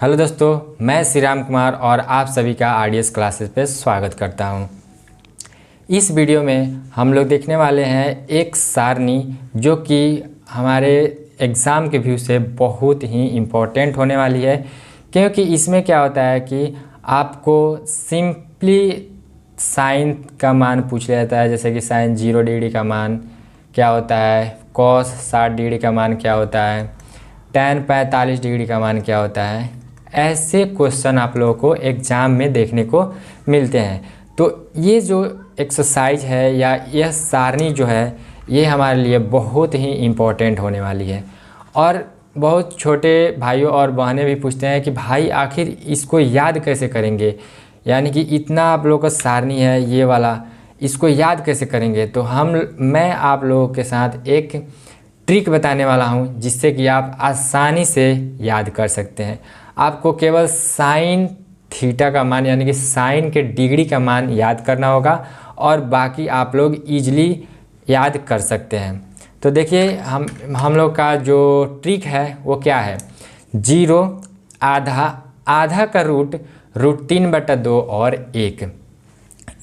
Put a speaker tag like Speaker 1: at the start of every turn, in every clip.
Speaker 1: Hello दोस्तों, मैं श्री राम कुमार और आप सभी का आरडीएस क्लासेस पे स्वागत करता हूं। इस वीडियो में हम लोग देखने वाले हैं एक सारणी जो कि हमारे एग्ज़ाम के व्यू से बहुत ही इम्पोर्टेंट होने वाली है, क्योंकि इसमें क्या होता है कि आपको सिंपली साइन का मान पूछ लिया जाता है। जैसे कि साइन 0 डिग्री का मान क्या होता है, कॉस 60 डिग्री का मान क्या होता है, टैन 45 डिग्री का मान क्या होता है। ऐसे क्वेश्चन आप लोगों को एग्ज़ाम में देखने को मिलते हैं। तो ये जो एक्सरसाइज है या यह सारणी जो है, ये हमारे लिए बहुत ही इम्पोर्टेंट होने वाली है। और बहुत छोटे भाइयों और बहनें भी पूछते हैं कि भाई आखिर इसको याद कैसे करेंगे, यानी कि इतना आप लोगों का सारणी है ये वाला, इसको याद कैसे करेंगे। तो मैं आप लोगों के साथ एक ट्रिक बताने वाला हूँ जिससे कि आप आसानी से याद कर सकते हैं। आपको केवल साइन थीटा का मान यानी कि साइन के डिग्री का मान याद करना होगा और बाकी आप लोग इजीली याद कर सकते हैं। तो देखिए हम लोग का जो ट्रिक है वो क्या है, 0 आधा का रूट 3/2 और 1।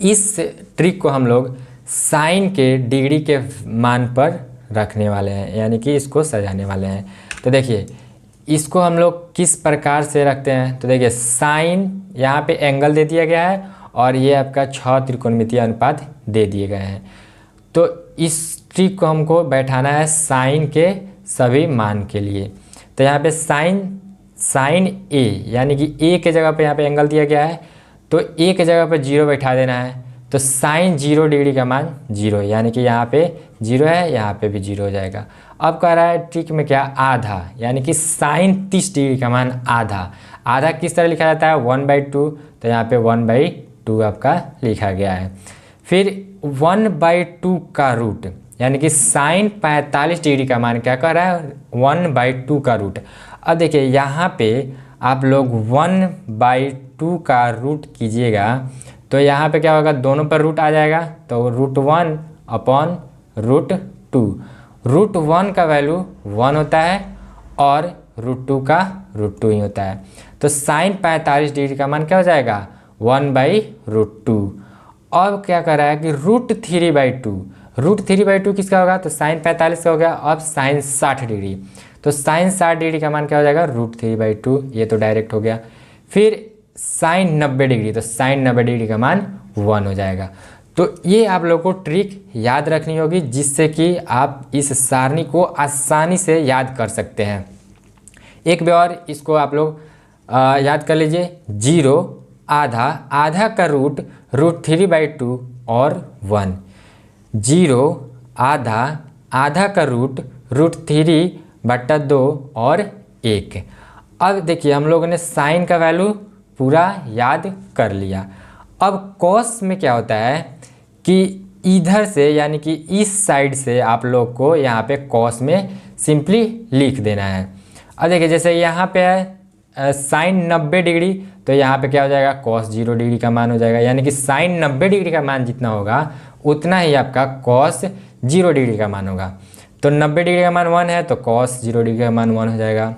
Speaker 1: इस ट्रिक को हम लोग साइन के डिग्री के मान पर रखने वाले हैं, यानी कि इसको सजाने वाले हैं। तो देखिए इसको हम लोग किस प्रकार से रखते हैं। तो देखिए साइन यहाँ पे एंगल दे दिया गया है और ये आपका 6 त्रिकोणमितीय अनुपात दे दिए गए हैं। तो इस ट्रिक को हमको बैठाना है साइन के सभी मान के लिए। तो यहाँ पे साइन ए यानी कि ए के जगह पे यहाँ पे एंगल दिया गया है, तो ए के जगह पे 0 बैठा देना है। तो साइन 0 डिग्री का मान 0, यानी कि यहाँ पे 0 है, यहाँ पे भी 0 हो जाएगा। अब कह रहा है ट्रिक में क्या, आधा, यानी कि साइन 30 डिग्री का मान आधा किस तरह लिखा जाता है, 1/2। तो यहाँ पे 1/2 आपका लिखा गया है। फिर 1/2 का रूट, यानी कि साइन 45 डिग्री का मान क्या कह रहा है, 1/2 का रूट। अब देखिए यहाँ पे आप लोग 1/2 का रूट कीजिएगा तो यहाँ पे क्या होगा, दोनों पर रूट आ जाएगा। तो √1/√2, √1 का वैल्यू 1 होता है और √2 का √2 ही होता है। तो साइन 45 डिग्री का मान क्या हो जाएगा, 1/√2। अब क्या कर रहा है कि √3/2 किसका होगा, तो साइन 45 का हो गया। अब साइन 60 डिग्री, तो साइन 60 डिग्री का मान क्या हो जाएगा, √3/2, ये तो डायरेक्ट हो गया। फिर साइन 90 डिग्री, तो साइन 90 डिग्री का मान 1 हो जाएगा। तो ये आप लोग को ट्रिक याद रखनी होगी जिससे कि आप इस सारणी को आसानी से याद कर सकते हैं। एक बार और इसको आप लोग याद कर लीजिए, 0 आधा का रूट √3/2 और 1, 0 आधा का रूट √3/2 और 1। अब देखिए हम लोगों ने साइन का वैल्यू पूरा याद कर लिया। अब कॉस में क्या होता है कि इधर से यानी कि इस साइड से आप लोग को यहाँ पे कॉस में सिंपली लिख देना है। अब देखिए जैसे यहाँ पे है साइन 90 डिग्री, तो यहाँ पे क्या हो जाएगा, कॉस 0 डिग्री का मान हो जाएगा। यानी कि साइन 90 डिग्री का मान जितना होगा उतना ही आपका कॉस 0 डिग्री का मान होगा। तो 90 डिग्री का मान 1 है तो कॉस 0 डिग्री का मान 1 हो जाएगा।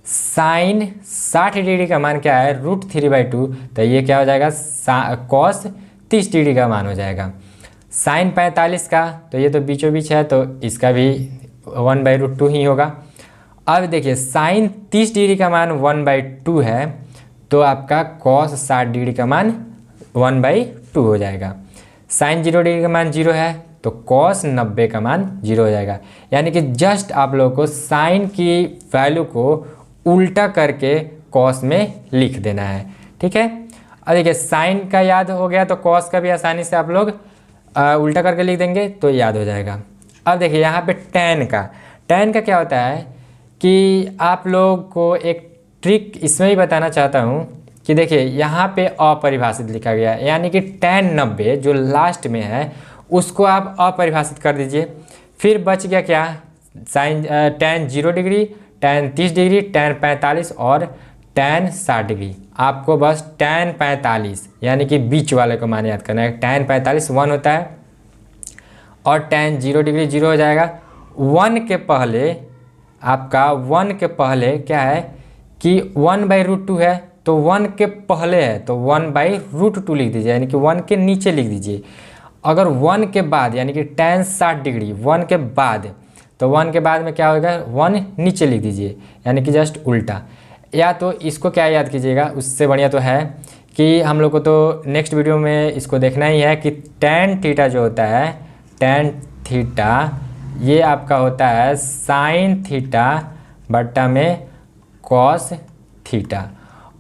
Speaker 1: साइन 60 डिग्री का मान क्या है, √3/2, तो ये क्या हो जाएगा, कॉस 30 डिग्री का मान हो जाएगा। साइन 45 का, तो ये तो बीचों बीच है तो इसका भी 1/√2 ही होगा। अब देखिए साइन 30 डिग्री का मान 1/2 है, तो आपका कॉस 60 डिग्री का मान 1/2 हो जाएगा। साइन 0 डिग्री का मान 0 है तो कॉस 90 का मान 0 हो जाएगा। यानी कि जस्ट आप लोगों को साइन की वैल्यू को उल्टा करके कॉस में लिख देना है, ठीक है। अब देखिए साइन का याद हो गया तो कॉस का भी आसानी से आप लोग उल्टा करके लिख देंगे तो याद हो जाएगा। अब देखिए यहाँ पे टैन का क्या होता है कि आप लोग को एक ट्रिक इसमें ही बताना चाहता हूँ कि देखिए यहाँ पे अपरिभाषित लिखा गया है, यानी कि टैन 90 जो लास्ट में है उसको आप अपरिभाषित कर दीजिए। फिर बच गया क्या, sign tan 0 degree, tan 30 degree, tan 45 और टैन 60 डिग्री। आपको बस टैन 45 यानी कि बीच वाले को मान याद करना है। टैन 45 1 होता है और टैन 0 डिग्री 0 हो जाएगा। 1 के पहले आपका 1 के पहले क्या है कि 1/√2 है तो 1 के पहले है तो 1/√2 लिख दीजिए, यानी कि 1 के नीचे लिख दीजिए। अगर 1 के बाद यानी कि tan 60 डिग्री 1 के बाद, तो 1 के बाद में क्या होगा, 1 नीचे लिख दीजिए, यानी कि जस्ट उल्टा। या तो इसको क्या याद कीजिएगा, उससे बढ़िया तो है कि हम लोग को तो नेक्स्ट वीडियो में इसको देखना ही है कि tan थीटा जो होता है, tan थीटा ये आपका होता है sin थीटा बट्टा में cos थीटा।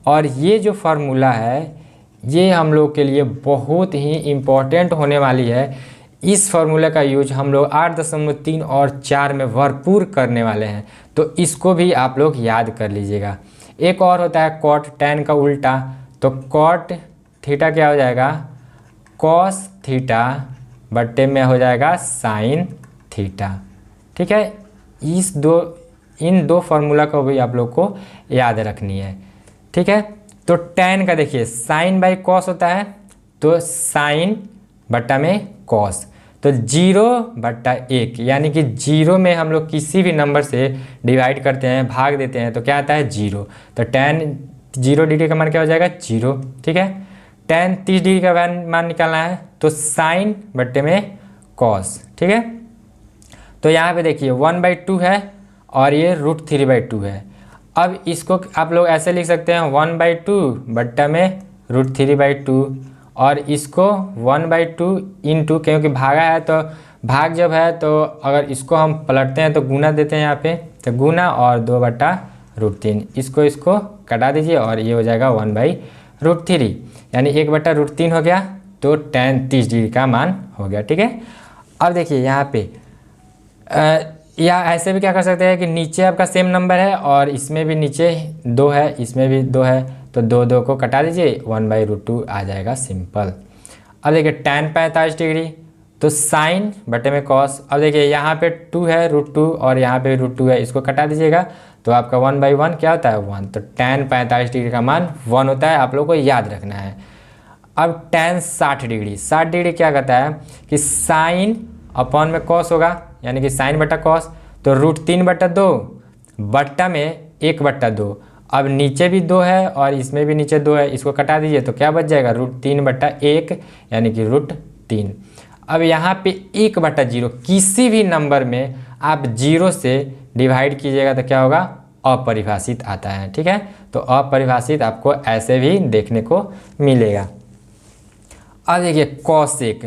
Speaker 1: और ये जो फार्मूला है ये हम लोग के लिए बहुत ही इम्पोर्टेंट होने वाली है। इस फार्मूला का यूज हम लोग 8.3 और 4 में भरपूर करने वाले हैं, तो इसको भी आप लोग याद कर लीजिएगा। एक और होता है कॉट, tan का उल्टा, तो कॉट थीटा क्या हो जाएगा, cos थीटा बट्टे में हो जाएगा sin थीटा। ठीक है, इन दो फार्मूला को भी आप लोग को याद रखनी है। ठीक है, तो tan का देखिए sin बाई cos होता है, तो sin बट्टा में cos, तो 0/1 यानी कि 0 में हम लोग किसी भी नंबर से डिवाइड करते हैं, भाग देते हैं, तो क्या आता है 0। तो tan 0 डिग्री का मान क्या हो जाएगा 0। ठीक है, tan 30 डिग्री का मान निकालना है, तो sin बट्टे में cos। ठीक है, तो यहाँ पे देखिए 1/2 है और ये √3/2 है। अब इसको आप लोग ऐसे लिख सकते हैं 1/2 बट्टा में √3/2, और इसको 1/2 इंटू, क्योंकि भागा है तो भाग जब है तो अगर इसको हम पलटते हैं तो गुना देते हैं यहाँ पे, तो गुना और 2/√3, इसको कटा दीजिए और ये हो जाएगा 1/√3, यानी 1/√3 हो गया, तो tan 30 डिग्री का मान हो गया। ठीक है, अब देखिए यहाँ पे या ऐसे भी क्या कर सकते हैं कि नीचे आपका सेम नंबर है और इसमें भी नीचे 2 है, इसमें भी 2 है, तो 2 को कटा दीजिए, 1/√2 आ जाएगा, सिंपल। अब देखिए tan 45 डिग्री, तो sin बटे में cos। अब देखिए यहाँ पे 2 है √2 और यहाँ पे √2 है, इसको कटा दीजिएगा, तो आपका 1/1 क्या होता है 1, तो tan 45 डिग्री का मान 1 होता है, आप लोग को याद रखना है। अब tan 60 डिग्री, 60 डिग्री क्या कहता है कि sin अपॉन में cos होगा, यानी कि sin बटा cos, तो √3/2 बट्टा में 1/2। अब नीचे भी 2 है और इसमें भी नीचे 2 है, इसको कटा दीजिए, तो क्या बच जाएगा √3/1, यानी कि √3। अब यहाँ पे 1/0 किसी भी नंबर में आप 0 से डिवाइड कीजिएगा तो क्या होगा, अपरिभाषित आता है। ठीक है, तो अपरिभाषित आपको ऐसे भी देखने को मिलेगा। अब देखिए cos1,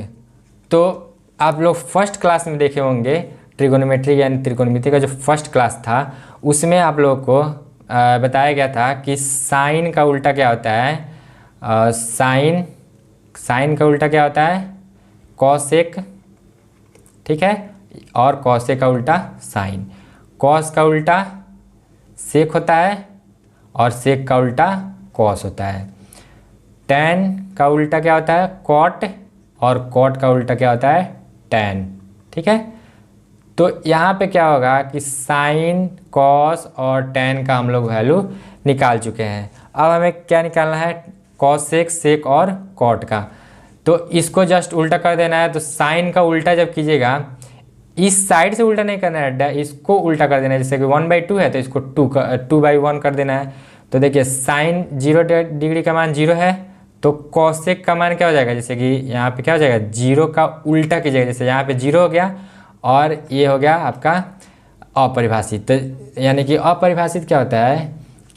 Speaker 1: तो आप लोग फर्स्ट क्लास में देखे होंगे ट्रिगोनोमेट्री यानी त्रिकोणमिति का जो फर्स्ट क्लास था, उसमें आप लोगों को बताया गया था कि साइन का उल्टा क्या होता है, साइन का उल्टा क्या होता है cos1। ठीक है, और cos1 का उल्टा साइन, cos का उल्टा sec होता है और sec का उल्टा cos होता है। tan का उल्टा क्या होता है cot, और cot का उल्टा क्या होता है tan। ठीक है, तो यहाँ पे क्या होगा कि साइन, cos और tan का हम लोग वैल्यू निकाल चुके हैं। अब हमें क्या निकालना है, cos1, sec और cot का, तो इसको जस्ट उल्टा कर देना है। तो साइन का उल्टा जब कीजिएगा, इस साइड से उल्टा नहीं करना है, इसको उल्टा कर देना है। जैसे कि 1/2 है तो इसको 2/1 कर देना है। तो देखिए साइन 0 डिग्री का मान 0 है, तो cosec का मान क्या हो जाएगा, जैसे कि यहाँ पे क्या हो जाएगा 0 का उल्टा कीजिएगा, जैसे यहाँ पे 0 हो गया और ये हो गया आपका अपरिभाषित। तो यानी कि अपरिभाषित क्या होता है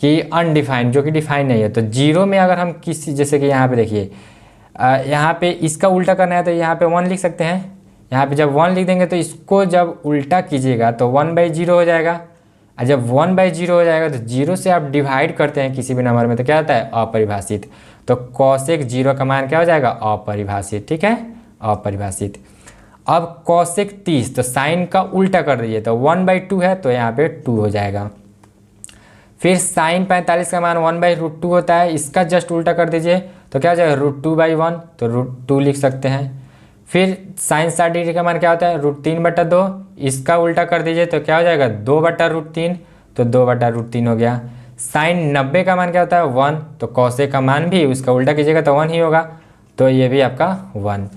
Speaker 1: कि अनडिफाइंड, जो कि डिफाइन नहीं है। तो 0 में अगर हम किसी, जैसे कि यहाँ पे देखिए यहाँ पे इसका उल्टा करना है तो यहाँ पे 1 लिख सकते हैं। यहाँ पे जब 1 लिख देंगे तो इसको जब उल्टा कीजिएगा तो 1/0 हो जाएगा, और जब 1/0 हो जाएगा तो 0 से आप डिवाइड करते हैं किसी भी नंबर में तो क्या होता है अपरिभाषित। तो cosec 0 का मान क्या हो जाएगा अपरिभाषित। ठीक है, अपरिभाषित। अब cosec 30, तो साइन का उल्टा कर दीजिए, तो 1/2 है तो यहाँ पे 2 हो जाएगा। फिर साइन 45 का मान 1/√2 होता है, इसका जस्ट उल्टा कर दीजिए तो क्या हो जाएगा √2/1, तो √2 लिख सकते हैं। फिर साइन 60 डिग्री का मान क्या होता है √3/2, इसका उल्टा कर दीजिए तो क्या हो जाएगा 2/√3, तो 2/√3 हो गया। साइन 90 का मान क्या होता है 1, तो cosec का मान भी उसका उल्टा कीजिएगा तो 1 ही होगा, तो ये भी आपका 1।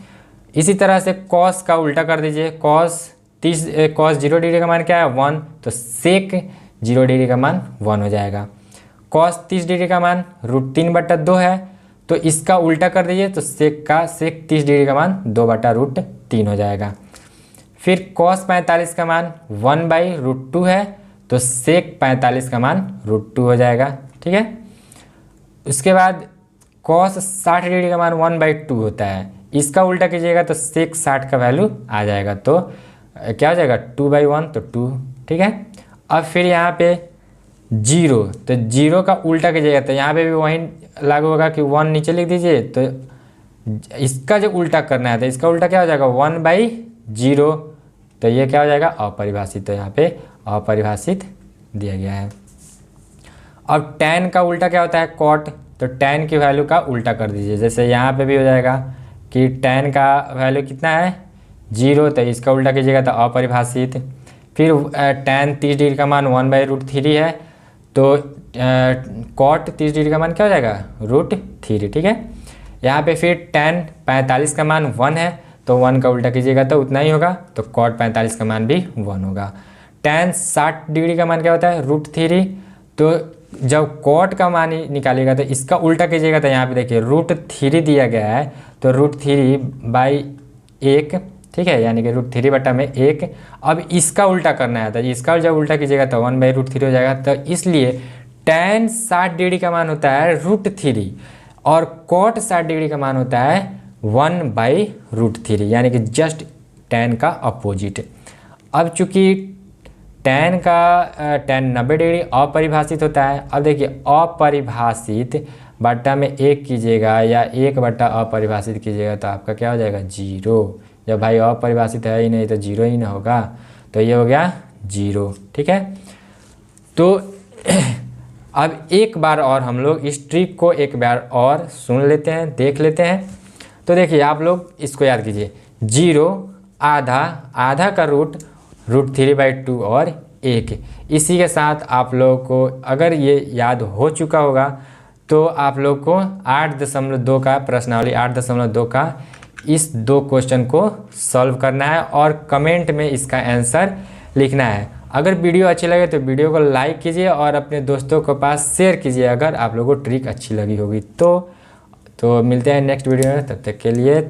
Speaker 1: इसी तरह से cos का उल्टा कर दीजिए, cos 0 डिग्री का मान क्या है 1, तो sec 0 डिग्री का मान 1 हो जाएगा। कॉस 30 डिग्री का मान √3/2 है, तो इसका उल्टा कर दीजिए तो सेक 30 डिग्री का मान 2/√3 हो जाएगा। फिर कॉस 45 का मान 1/√2 है, तो सेक 45 का मान √2 हो जाएगा। ठीक है, उसके बाद कॉस 60 डिग्री का मान 1/2 होता है, इसका उल्टा कीजिएगा तो सेक 60 का वैल्यू आ जाएगा, तो क्या हो जाएगा 2/1 तो 2। ठीक है, अब फिर यहाँ पे 0, तो 0 का उल्टा कीजिएगा तो यहाँ पे भी वही लागू होगा कि 1 नीचे लिख दीजिए, तो इसका जो उल्टा करना है तो इसका उल्टा क्या हो जाएगा 1/0, तो ये क्या हो जाएगा अपरिभाषित, तो यहाँ पे अपरिभाषित दिया गया है। अब tan का उल्टा क्या होता है cot, तो tan की वैल्यू का उल्टा कर दीजिए, जैसे यहाँ पे भी हो जाएगा कि tan का वैल्यू कितना है 0, तो इसका उल्टा कीजिएगा तो अपरिभाषित। फिर tan 30 डिग्री का मान 1/√3 है, तो cot 30 डिग्री का मान क्या हो जाएगा √3। ठीक है, यहाँ पे फिर tan 45 का मान 1 है, तो 1 का उल्टा कीजिएगा तो उतना ही होगा, तो cot 45 का मान भी 1 होगा। tan 60 डिग्री का मान क्या होता है √3, तो जब cot का मान निकालिएगा तो इसका उल्टा कीजिएगा तो यहाँ पे देखिए √3 दिया गया है, तो √3/1, ठीक है, यानी कि √3/1। अब इसका उल्टा करना है, तो इसका जब उल्टा कीजिएगा तो 1/√3 हो जाएगा। तो इसलिए tan 60 डिग्री का मान होता है √3 और cot 60 डिग्री का मान होता है 1/√3, यानी कि जस्ट tan का अपोजिट। अब चूंकि tan 90 डिग्री अपरिभाषित होता है, अब देखिए अपरिभाषित बट्टा में 1 कीजिएगा या 1/अपरिभाषित कीजिएगा तो आपका क्या हो जाएगा 0। जब भाई अपरिभाषित है ही नहीं तो 0 ही ना होगा, तो ये हो गया 0। ठीक है, तो अब एक बार और हम लोग इस ट्रिक को एक बार और सुन लेते हैं, देख लेते हैं। तो देखिए आप लोग इसको याद कीजिए, 0 आधा का रूट √3/2 और 1। इसी के साथ आप लोगों को अगर ये याद हो चुका होगा तो आप लोग को 8.2 का प्रश्नावली 8.2 का इस 2 क्वेश्चन को सॉल्व करना है और कमेंट में इसका आंसर लिखना है। अगर वीडियो अच्छी लगे तो वीडियो को लाइक कीजिए और अपने दोस्तों के पास शेयर कीजिए अगर आप लोगों को ट्रिक अच्छी लगी होगी तो मिलते हैं नेक्स्ट वीडियो में, तब तक के लिए